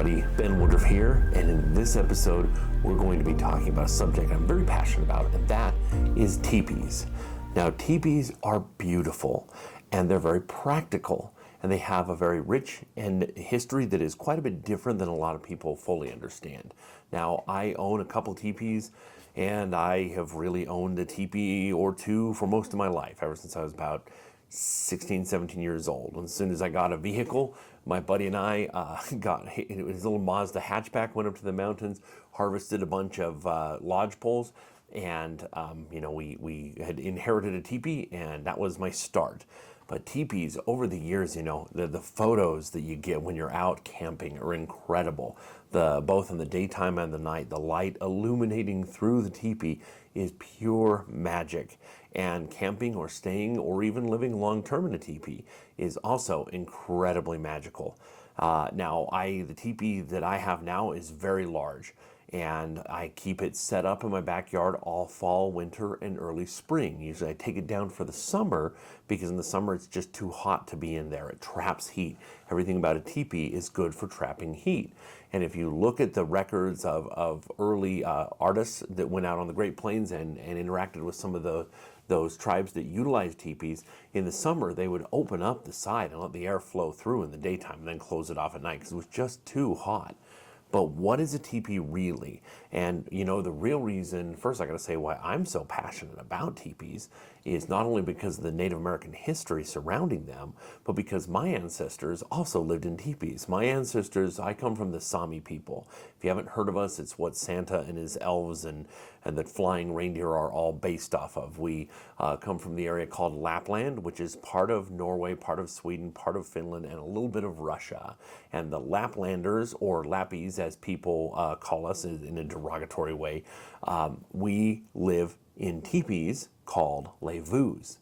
everybody, Ben Woodruff here, and in this episode we're going to be talking about a subject I'm very passionate about, and that is teepees. Now, teepees are beautiful and they're very practical, and they have a very rich and history that is quite a bit different than a lot of people fully understand. Now, I own a couple teepees, and I have really owned a teepee or two for most of my life, ever since I was about 16, 17 years old. And as soon as I got a vehicle, my buddy and I got his little Mazda hatchback, went up to the mountains, harvested a bunch of lodge poles, and we had inherited a teepee, and that was my start. But teepees, over the years, the photos that you get when you're out camping are incredible. Both in the daytime and the night, the light illuminating through the teepee is pure magic. And camping or staying or even living long-term in a teepee is also incredibly magical. The teepee that I have now is very large, and I keep it set up in my backyard all fall, winter, and early spring. Usually I take it down for the summer because in the summer it's just too hot to be in there. It traps heat. Everything about a teepee is good for trapping heat. And if you look at the records of early artists that went out on the Great Plains and interacted with some of those tribes that utilized teepees, in the summer they would open up the side and let the air flow through in the daytime and then close it off at night because it was just too hot. But what is a teepee really? And the real reason, first I gotta say why I'm so passionate about teepees is not only because of the Native American history surrounding them, but because my ancestors also lived in teepees. My ancestors, I come from the Sami people. If you haven't heard of us, it's what Santa and his elves and the flying reindeer are all based off of. We come from the area called Lapland, which is part of Norway, part of Sweden, part of Finland, and a little bit of Russia. And the Laplanders, or Lappies as people call us in a derogatory way, we live in teepees called levues.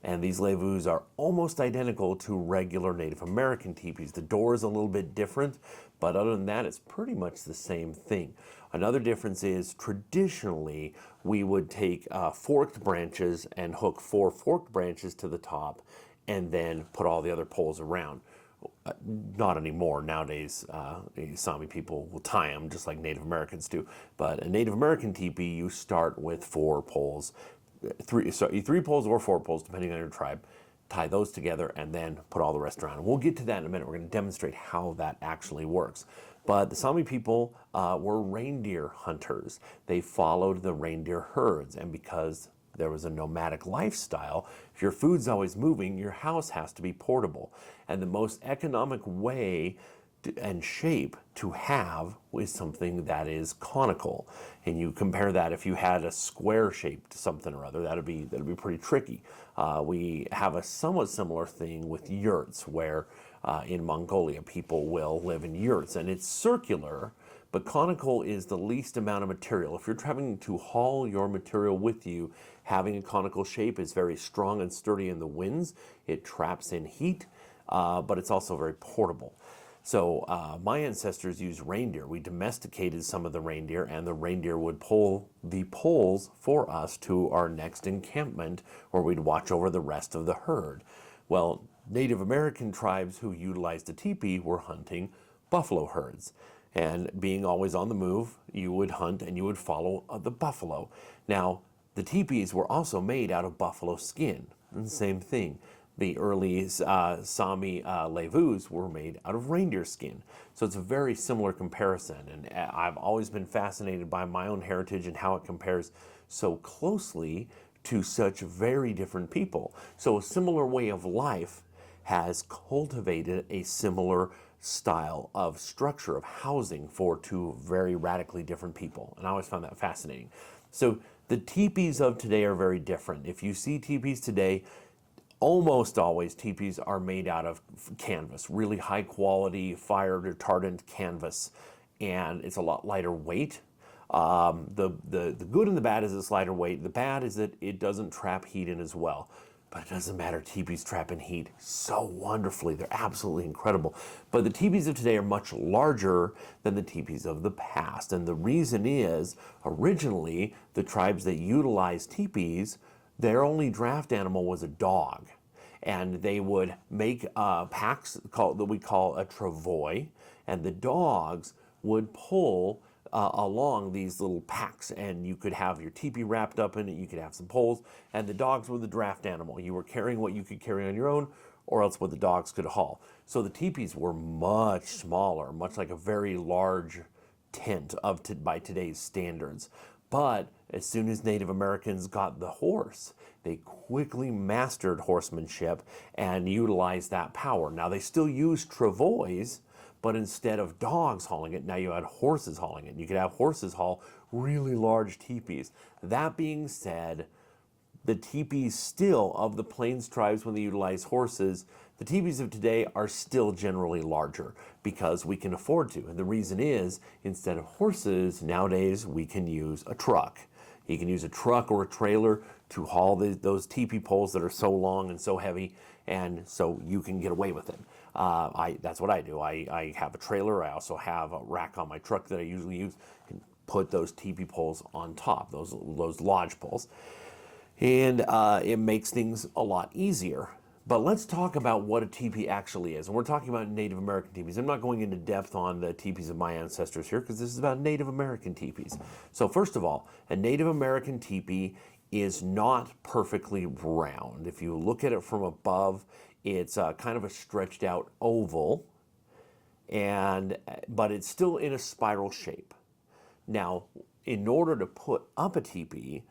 And these levues are almost identical to regular Native American teepees. The door is a little bit different, but other than that, it's pretty much the same thing. Another difference is traditionally we would take forked branches and hook 4 forked branches to the top and then put all the other poles around. Not anymore. Nowadays, Sami people will tie them just like Native Americans do. But a Native American teepee, you start with 4 poles, 3 poles or 4 poles, depending on your tribe. Tie those together and then put all the rest around. And we'll get to that in a minute. We're going to demonstrate how that actually works. But the Sami people were reindeer hunters. They followed the reindeer herds, and because there was a nomadic lifestyle, if your food's always moving, your house has to be portable. And the most economic way and shape to have is something that is conical. And you compare that, if you had a square shaped something or other, that'd be pretty tricky. We have a somewhat similar thing with yurts, where in Mongolia people will live in yurts, and it's circular, but conical is the least amount of material. If you're traveling to haul your material with you, having a conical shape is very strong and sturdy in the winds. It traps in heat, but it's also very portable. So my ancestors used reindeer. We domesticated some of the reindeer, and the reindeer would pull the poles for us to our next encampment, where we'd watch over the rest of the herd. Well, Native American tribes who utilized a teepee were hunting buffalo herds. And being always on the move, you would hunt and you would follow the buffalo. Now, the teepees were also made out of buffalo skin. And the same thing. The early Sami levues were made out of reindeer skin. So it's a very similar comparison. And I've always been fascinated by my own heritage and how it compares so closely to such very different people. So a similar way of life has cultivated a similar style of structure of housing for 2 very radically different people. And I always found that fascinating. So the teepees of today are very different. If you see teepees today, almost always teepees are made out of canvas, really high quality, fire retardant canvas, and it's a lot lighter weight. The good and the bad is it's lighter weight. The bad is that it doesn't trap heat in as well. But it doesn't matter, teepees trap in heat so wonderfully. They're absolutely incredible. But the teepees of today are much larger than the teepees of the past. And the reason is, originally, the tribes that utilized teepees, their only draft animal was a dog. And they would make packs that we call a travois, and the dogs would pull along these little packs, and you could have your teepee wrapped up in it, you could have some poles, and the dogs were the draft animal. You were carrying what you could carry on your own, or else what the dogs could haul. So the teepees were much smaller, much like a very large tent by today's standards. But as soon as Native Americans got the horse, they quickly mastered horsemanship and utilized that power. Now they still use travois, but instead of dogs hauling it, now you had horses hauling it. You could have horses haul really large teepees. That being said, the teepees still, of the Plains tribes when they utilize horses, the teepees of today are still generally larger because we can afford to. And the reason is, instead of horses, nowadays we can use a truck. You can use a truck or a trailer to haul those teepee poles that are so long and so heavy, and so you can get away with it. That's what I do. I have a trailer. I also have a rack on my truck that I usually use and put those teepee poles on top, those lodge poles. And it makes things a lot easier. But let's talk about what a teepee actually is. And we're talking about Native American teepees. I'm not going into depth on the teepees of my ancestors here because this is about Native American teepees. So first of all, a Native American teepee is not perfectly round. If you look at it from above, it's kind of a stretched out oval, but it's still in a spiral shape. Now, in order to put up a teepee,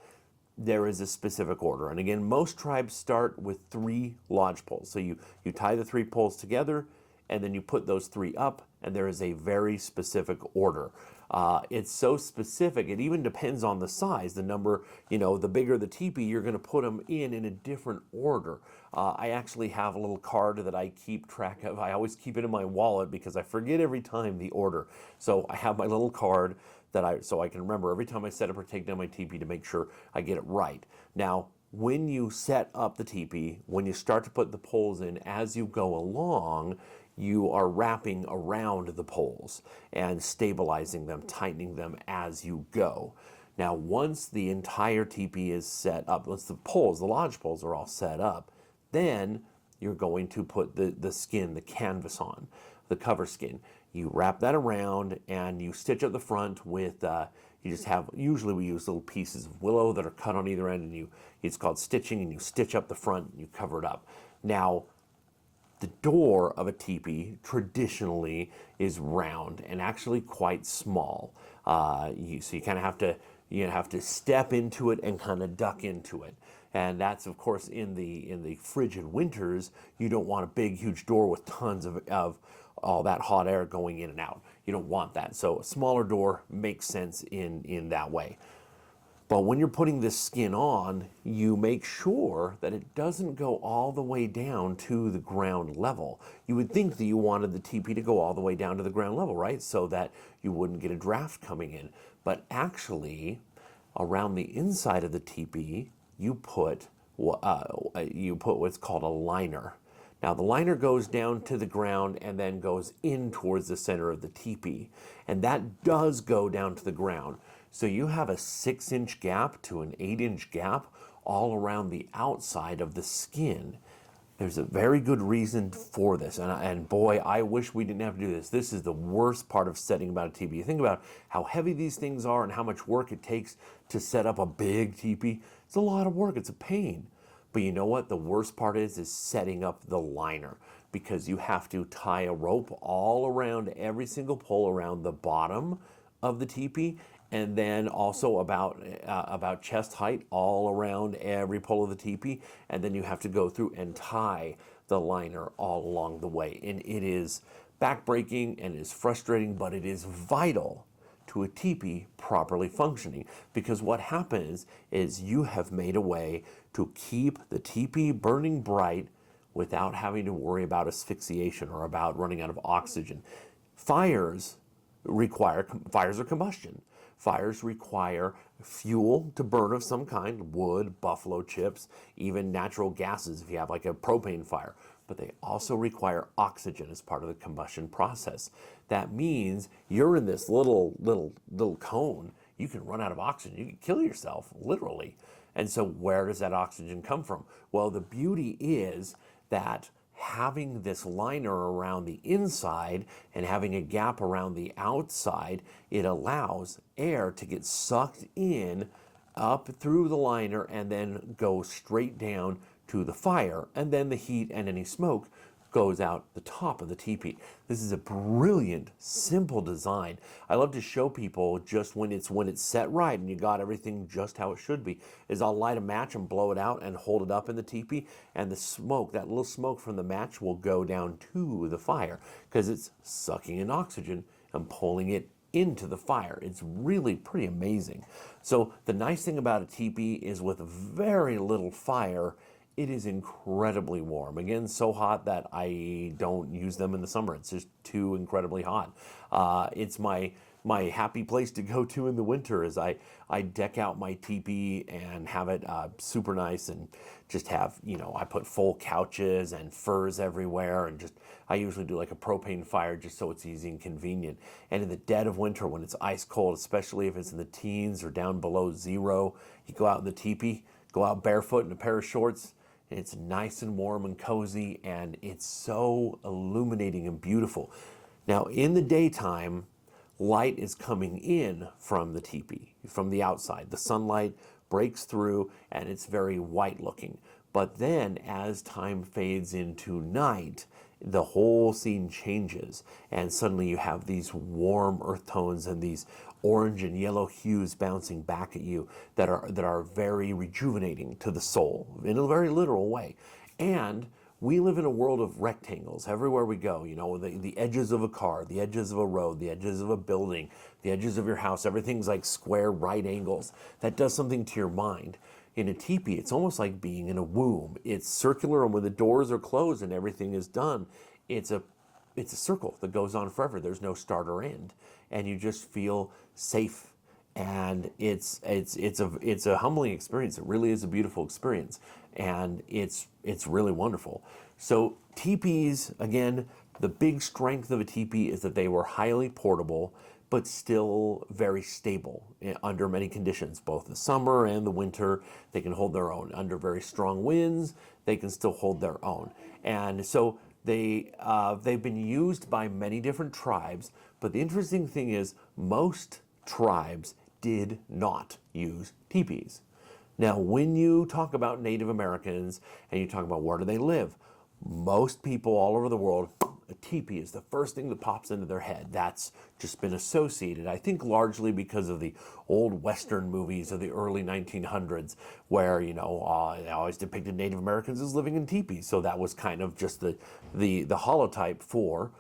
there is a specific order. And again, most tribes start with 3 lodge poles. So you tie the 3 poles together, and then you put those 3 up, and there is a very specific order. It's so specific, it even depends on the size, the number, the bigger the teepee, you're gonna put them in a different order. I actually have a little card that I keep track of. I always keep it in my wallet because I forget every time the order. So I have my little card so I can remember every time I set up or take down my teepee to make sure I get it right. Now, when you set up the teepee, when you start to put the poles in, as you go along, you are wrapping around the poles and stabilizing them, tightening them as you go. Now, once the entire teepee is set up, once the lodge poles are all set up, then you're going to put the skin, the canvas on, the cover skin. You wrap that around and you stitch up the front with, usually we use little pieces of willow that are cut on either end, and it's called stitching, and you stitch up the front and you cover it up. Now, the door of a teepee traditionally is round and actually quite small. So you kind of have to step into it and kind of duck into it. And that's, of course, in the frigid winters, you don't want a big, huge door with tons of all that hot air going in and out. You don't want that. So a smaller door makes sense in that way. But when you're putting this skin on, you make sure that it doesn't go all the way down to the ground level. You would think that you wanted the teepee to go all the way down to the ground level, right? So that you wouldn't get a draft coming in. But actually, around the inside of the teepee, you put what's called a liner. Now, the liner goes down to the ground and then goes in towards the center of the teepee. And that does go down to the ground. So you have a 6-inch gap to an 8-inch gap all around the outside of the skin. There's a very good reason for this. And boy, I wish we didn't have to do this. This is the worst part of setting about a teepee. You think about how heavy these things are and how much work it takes to set up a big teepee. It's a lot of work. It's a pain. But you know what? The worst part is setting up the liner, because you have to tie a rope all around every single pole around the bottom of the teepee, and then also about chest height all around every pole of the teepee, and then you have to go through and tie the liner all along the way. And it is backbreaking and it is frustrating, but it is vital to a teepee properly functioning, because what happens is you have made a way to keep the teepee burning bright without having to worry about asphyxiation or about running out of oxygen. Fires are combustion. Fires require fuel to burn of some kind, wood, buffalo chips, even natural gases if you have like a propane fire. But they also require oxygen as part of the combustion process. That means you're in this little cone. You can run out of oxygen. You can kill yourself, literally. And so where does that oxygen come from? Well, the beauty is that having this liner around the inside and having a gap around the outside, it allows air to get sucked in up through the liner and then go straight down to the fire. And then the heat and any smoke goes out the top of the teepee. This is a brilliant, simple design. I love to show people just when it's set right and you got everything just how it should be, is I'll light a match and blow it out and hold it up in the teepee, and the smoke, that little smoke from the match, will go down to the fire because it's sucking in oxygen and pulling it into the fire. It's really pretty amazing. So the nice thing about a teepee is with very little fire, it is incredibly warm. Again, so hot that I don't use them in the summer. It's just too incredibly hot. It's my happy place to go to in the winter is I deck out my teepee and have it super nice and just have, I put full couches and furs everywhere, and I usually do like a propane fire just so it's easy and convenient. And in the dead of winter when it's ice cold, especially if it's in the teens or down below zero, you go out in the teepee, go out barefoot in a pair of shorts, and it's nice and warm and cozy, and it's so illuminating and beautiful. Now, in the daytime, light is coming in from the teepee, from the outside. The sunlight breaks through, and it's very white looking. But then, as time fades into night, the whole scene changes, and suddenly you have these warm earth tones and these orange and yellow hues bouncing back at you that are very rejuvenating to the soul in a very literal way. And we live in a world of rectangles everywhere we go. The edges of a car, the edges of a road, the edges of a building, the edges of your house, everything's like square right angles. That does something to your mind. In a teepee, it's almost like being in a womb. It's circular, and when the doors are closed and everything is done, it's a circle that goes on forever. There's no start or end, and you just feel safe. And it's a humbling experience. It really is a beautiful experience, and it's really wonderful. So teepees, again, the big strength of a teepee is that they were highly portable, but still very stable under many conditions, both the summer and the winter. They can hold their own. Under very strong winds, they can still hold their own. And so they've been used by many different tribes, but the interesting thing is most tribes did not use teepees. Now, when you talk about Native Americans and you talk about where do they live, most people all over the world, a teepee is the first thing that pops into their head. That's just been associated, I think, largely because of the old Western movies of the early 1900s, where they always depicted Native Americans as living in teepees. So that was kind of just the holotype for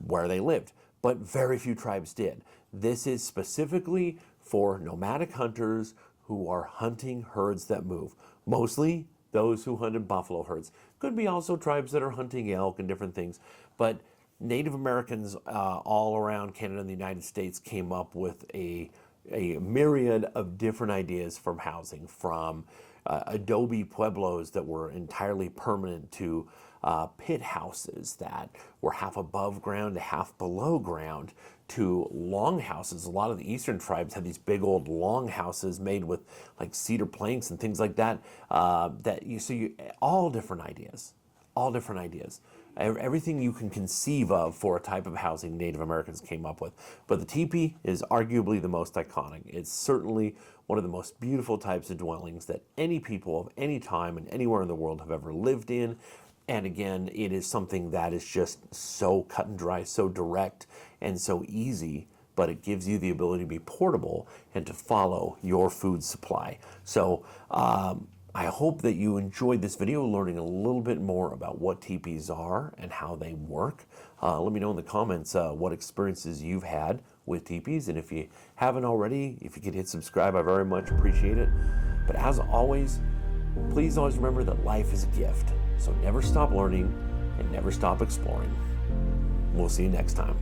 where they lived. But very few tribes did. This is specifically for nomadic hunters who are hunting herds that move. Mostly those who hunted buffalo herds. Could be also tribes that are hunting elk and different things. But Native Americans all around Canada and the United States came up with a myriad of different ideas from housing, from adobe pueblos that were entirely permanent to pit houses that were half above ground to half below ground, to long houses. A lot of the eastern tribes had these big old long houses made with like cedar planks and things like that. All different ideas. Everything you can conceive of for a type of housing Native Americans came up with. But the teepee is arguably the most iconic. It's certainly one of the most beautiful types of dwellings that any people of any time and anywhere in the world have ever lived in. And again, it is something that is just so cut and dry, so direct, and so easy, but it gives you the ability to be portable and to follow your food supply. So I hope that you enjoyed this video, learning a little bit more about what teepees are and how they work. Let me know in the comments what experiences you've had with teepees, and if you haven't already, if you could hit subscribe, I very much appreciate it. But as always, please always remember that life is a gift. So never stop learning and never stop exploring. We'll see you next time.